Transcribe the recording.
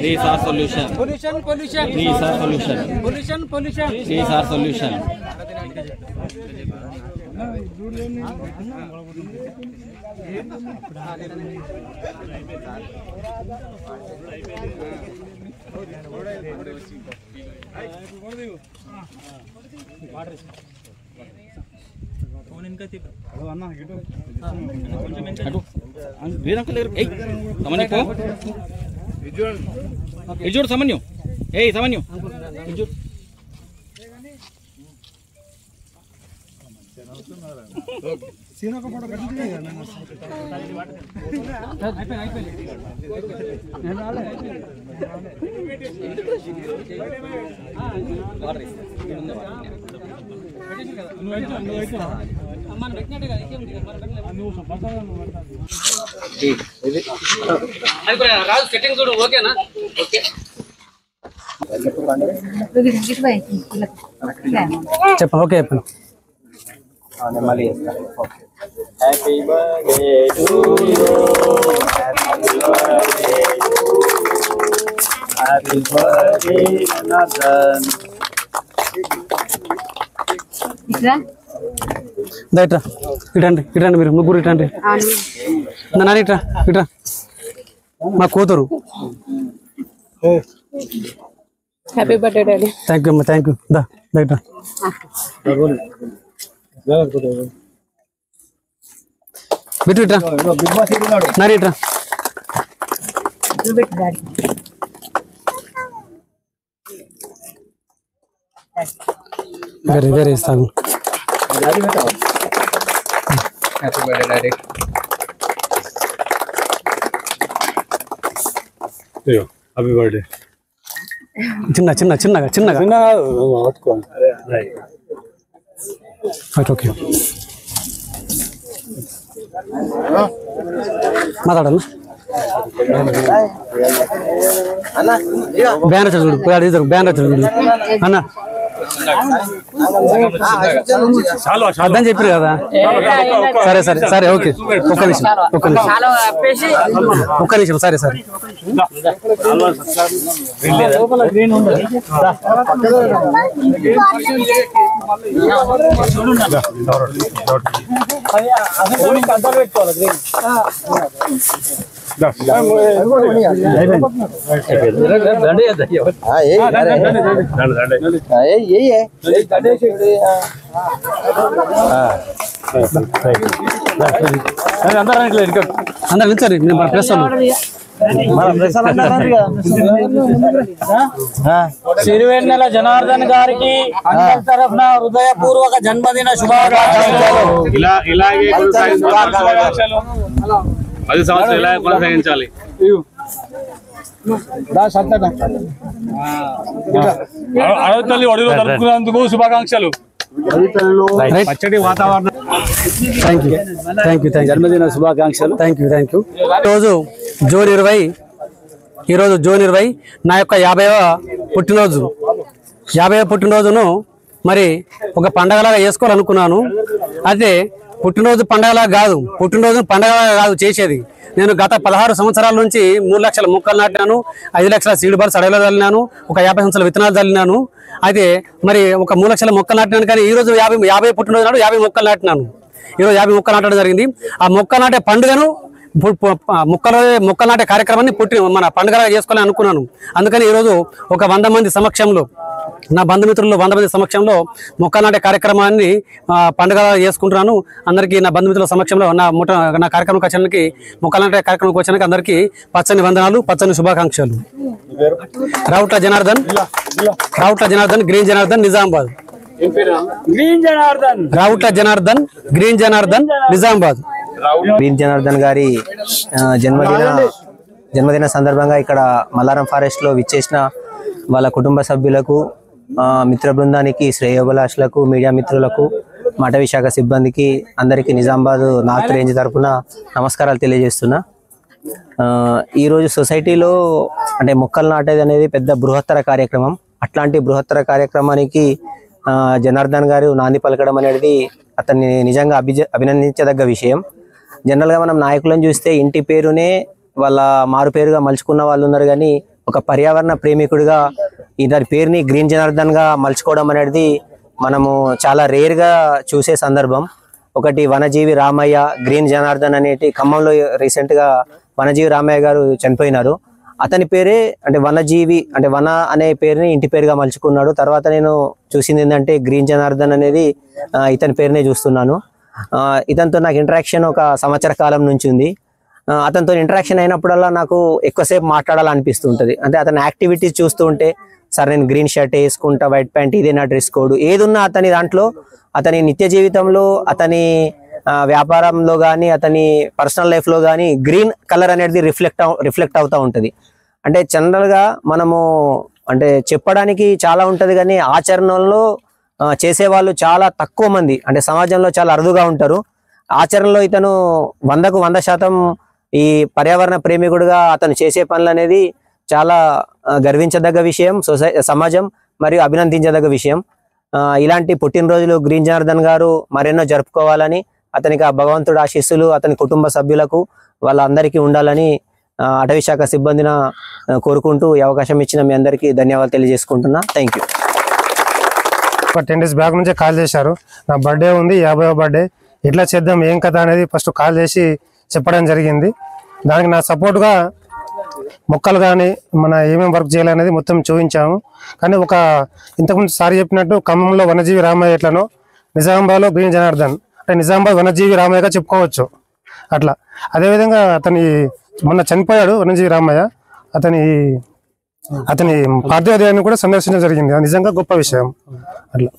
These are solution. Pollution. These are solution. Pollution. These are solution. Ijur samanyo. Hey samanyo. Ijur. Sino ko photo kati diye na. Raju setting చూడు ఓకేనా okay చెప్పండి okay చెప్పండి మళ్ళీ happy birthday to you happy birthday నదన్ ఇట్రా ఇటండి మీరు ముగ్గురు ఇటండి నాన్న ఇట్రా మా కూతురు happy birthday daddy thank you అమ్మా థ్యాంక్ యూ దా ఇట్రా బిట్టు ఇట్రా నాని ఇట్రా వేరే ఇస్తాను happy birthday daddy happy birthday చిన్నగా ఓకే మాట్లాడాలి బ్యానర్ చూడు బ్యానర్ చూడు అన్న అర్థం చెప్పారు కదా సరే ఓకే ఒక్క నిమిషం సరే అందరూ నిల్చోండి మన ప్రెస్ సిరివెన్నెల జనార్దన్ గారికి అందరి తరఫున హృదయపూర్వక జన్మదిన శుభాకాంక్షలు. ఇలాగే 10 సంవత్సరాలు ఇలా కొనసాగించాలి. అడవితల్లి ఒడిలో జరుపుకున్నందుకు శుభాకాంక్షలు. పచ్చడి వాతావరణం. థ్యాంక్ యూ జన్మదిన శుభాకాంక్షలు. Thank you. ఈరోజు జూన్ 20 నా యొక్క 50వ పుట్టినరోజును మరి ఒక పండగలాగా చేసుకోవాలనుకున్నాను. అయితే పుట్టినరోజు పండగలాగా కాదు చేసేది. నేను గత 16 సంవత్సరాల నుంచి 3 లక్షల మొక్కలు నాటినాను, 5 లక్షల సీడ్ బాల్స్ అడవిలో చల్లినాను, ఒక 50 సంవత్సరాల విత్తనాలు చల్లినాను. అయితే మరి ఒక 3 లక్షల మొక్కలు నాటినాను. కానీ ఈరోజు 50 పుట్టినరోజు నాడు 50 మొక్కలు నాటినాను. ఈరోజు 50 మొక్కలు నాటడం జరిగింది. ఆ మొక్కలు నాటే పండుగను మొక్కలు నాటే కార్యక్రమాన్ని మన పండుగగా చేసుకోవాలని అనుకున్నాను. అందుకని ఈరోజు ఒక 100 మంది సమక్షంలో, నా బంధుమిత్రులు 100 మంది సమక్షంలో మొక్కలు నాటే కార్యక్రమాన్ని పండుగ చేసుకుంటున్నాను. అందరికీ నా బంధుమిత్రుల సమక్షంలో నా కార్యక్రమం వచ్చడానికి, మొక్కలు నాటే కార్యక్రమం వచ్చడానికి అందరికీ పచ్చని వందనాలు, పచ్చని శుభాకాంక్షలు. Ravutla Janardhan, green Janardhan, Nizamabad. Ravutla Janardhan, green Janardhan, Nizamabad. Green Janardhan గారి జన్మదిన సందర్భంగా ఇక్కడ మల్లారం ఫారెస్ట్ లో విచ్చేసిన వాళ్ళ కుటుంబ సభ్యులకు, మిత్ర బృందానికి, శ్రేయోభిలాషులకు, మీడియా మిత్రులకు, అటవీ శాఖ సిబ్బందికి అందరికీ నిజామాబాద్ నార్త్ రేంజ్ తరఫున నమస్కారాలు తెలియజేస్తున్నా. ఈరోజు సొసైటీలో అంటే మొక్కలు నాటేది అనేది పెద్ద బృహత్తర కార్యక్రమం. అట్లాంటి బృహత్తర కార్యక్రమానికి జనార్దన్ గారు నాంది పలకడం అనేది అతన్ని నిజంగా అభినందించదగ్గ విషయం. జనరల్గా మనం నాయకులను చూస్తే ఇంటి పేరునే వాళ్ళ మారు పేరుగా మలుచుకున్న వాళ్ళు ఉన్నారు, కానీ ఒక పర్యావరణ ప్రేమికుడిగా ఇతని పేరుని గ్రీన్ జనార్దన్ గా మలుచుకోవడం అనేది మనము చాలా రేర్ గా చూసే సందర్భం. ఒకటి వనజీవి రామయ్య, గ్రీన్ జనార్దన్ అనేటి ఖమ్మంలో రీసెంట్ గా వనజీవి రామయ్య గారు చనిపోయినారు. అతని పేరే అంటే వనజీవి అంటే వన అనే పేరుని ఇంటి పేరుగా మలుచుకున్నాడు. తర్వాత నేను చూసింది ఏంటంటే గ్రీన్ జనార్దన్ అనేది ఇతని పేరునే చూస్తున్నాను. ఇతనితో నాకు ఇంటరాక్షన్ ఒక సంవత్సర కాలం నుంచి ఉంది. అతనితో ఇంటరాక్షన్ అయినప్పుడల్లా నాకు ఎక్కువసేపు మాట్లాడాలనిపిస్తుంటుంది. అంటే అతని యాక్టివిటీస్ చూస్తూ ఉంటే సార్ నేను గ్రీన్ షర్ట్ వేసుకుంటా, వైట్ ప్యాంట్, ఇదే నా డ్రెస్ కోడ్, ఏదున్నా అతని దాంట్లో అతని నిత్య జీవితంలో అతని వ్యాపారంలో కానీ అతని పర్సనల్ లైఫ్లో కానీ గ్రీన్ కలర్ అనేది రిఫ్లెక్ట్ అవుతూ ఉంటుంది. అంటే జనరల్గా మనము అంటే చెప్పడానికి చాలా ఉంటుంది, కానీ ఆచరణలో చేసేవాళ్ళు చాలా తక్కువ మంది, అంటే సమాజంలో చాలా అరుదుగా ఉంటారు. ఆచరణలో ఇతను 100కు 100% ఈ పర్యావరణ ప్రేమికుడుగా అతను చేసే పనులు అనేది చాలా గర్వించదగ్గ విషయం, సమాజం మరియు అభినందించదగ్గ విషయం. ఇలాంటి పుట్టినరోజులు గ్రీన్ జనార్దన్ గారు మరెన్నో జరుపుకోవాలని, అతనికి ఆ భగవంతుడు ఆశీస్సులు అతని కుటుంబ సభ్యులకు వాళ్ళందరికీ ఉండాలని అటవీ శాఖ సిబ్బందిన కోరుకుంటూ ఈ అవకాశం ఇచ్చిన మీ అందరికీ ధన్యవాదాలు తెలియజేసుకుంటున్నా. Thank you. ఒక 10 days బ్యాక్ నుంచే కాల్ చేశారు. నా బర్త్డే ఉంది, 50వ బర్త్డే, ఎట్లా చేద్దాం ఏం కదా అనేది ఫస్ట్ కాల్ చేసి చెప్పడం జరిగింది. దానికి నా సపోర్ట్గా మొక్కలు కానీ మన ఏమేమి వర్క్ చేయాలనేది మొత్తం చూపించాము. కానీ ఒక ఇంతకుముందు సార్ చెప్పినట్టు ఖమ్మంలో వనజీవి రామయ్య ఎట్లనో నిజామాబాద్లో గ్రీన్ జనార్దన్ అంటే నిజామాబాద్ వనజీవి రామయ్యగా చెప్పుకోవచ్చు. అట్లా అదేవిధంగా అతని మొన్న చనిపోయాడు వనజీవి రామయ్య, అతని పార్థివ దేహాన్ని కూడా సందర్శించడం జరిగింది. అది నిజంగా గొప్ప విషయం. అట్లా